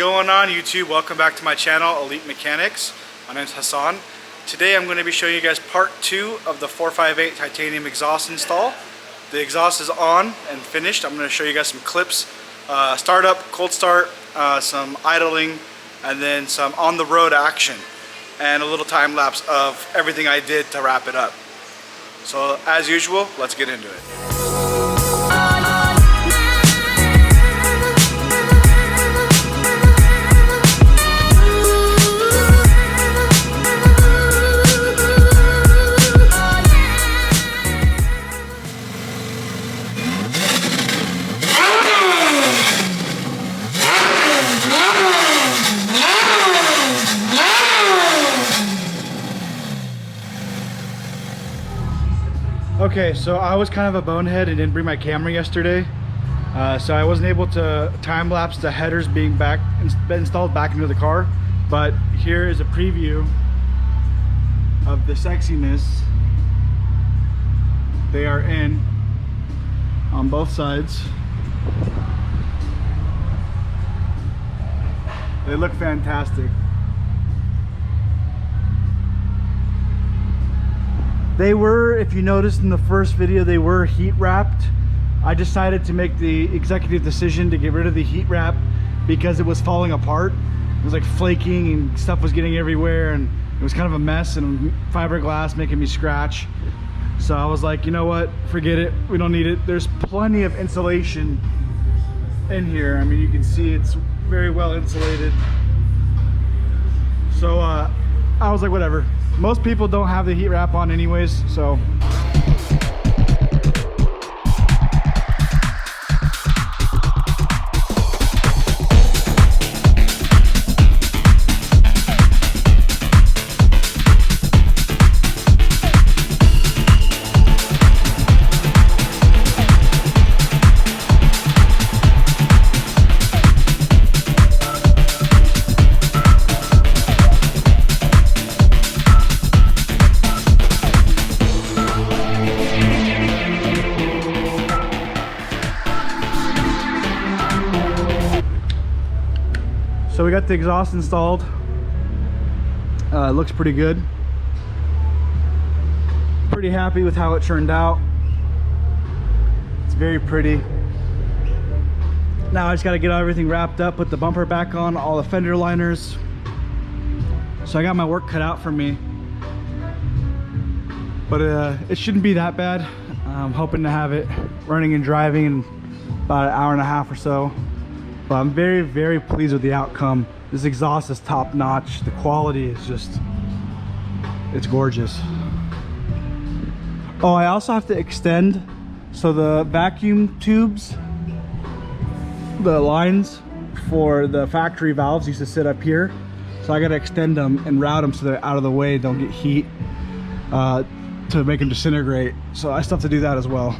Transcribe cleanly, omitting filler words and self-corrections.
going on YouTube? Welcome back to my channel, Elite Mechanics. My name is Hassan. Today I'm going to be showing you guys part 2 of the 458 titanium exhaust install. The exhaust is on and finished. I'm going to show you guys some clips, startup, cold start, some idling, and then some on the road action, and a little time lapse of everything I did to wrap it up. So as usual, let's get into it. Okay, so I was kind of a bonehead and didn't bring my camera yesterday, so I wasn't able to time lapse the headers being installed back into the car. But here is a preview of the sexiness they are in on both sides. They look fantastic. They were, if you noticed in the first video, they were heat wrapped. I decided to make the executive decision to get rid of the heat wrap because it was falling apart. It was like flaking and stuff was getting everywhere, and it was kind of a mess, and fiberglass making me scratch. So I was like, you know what, forget it, we don't need it. There's plenty of insulation in here. I mean, you can see it's very well insulated. So I was like, whatever. Most people don't have the heat wrap on anyways, so. So we got the exhaust installed. It looks pretty good. Pretty happy with how it turned out. It's very pretty. Now I just got to get everything wrapped up, put the bumper back on, all the fender liners. So I got my work cut out for me. But it shouldn't be that bad. I'm hoping to have it running and driving in about an hour and a half or so. But I'm very, very pleased with the outcome. This exhaust is top notch. The quality is just, it's gorgeous. Oh, I also have to extend. So the vacuum tubes, the lines for the factory valves used to sit up here. So I gotta extend them and route them so they're out of the way, don't get heat to make them disintegrate. So I still have to do that as well.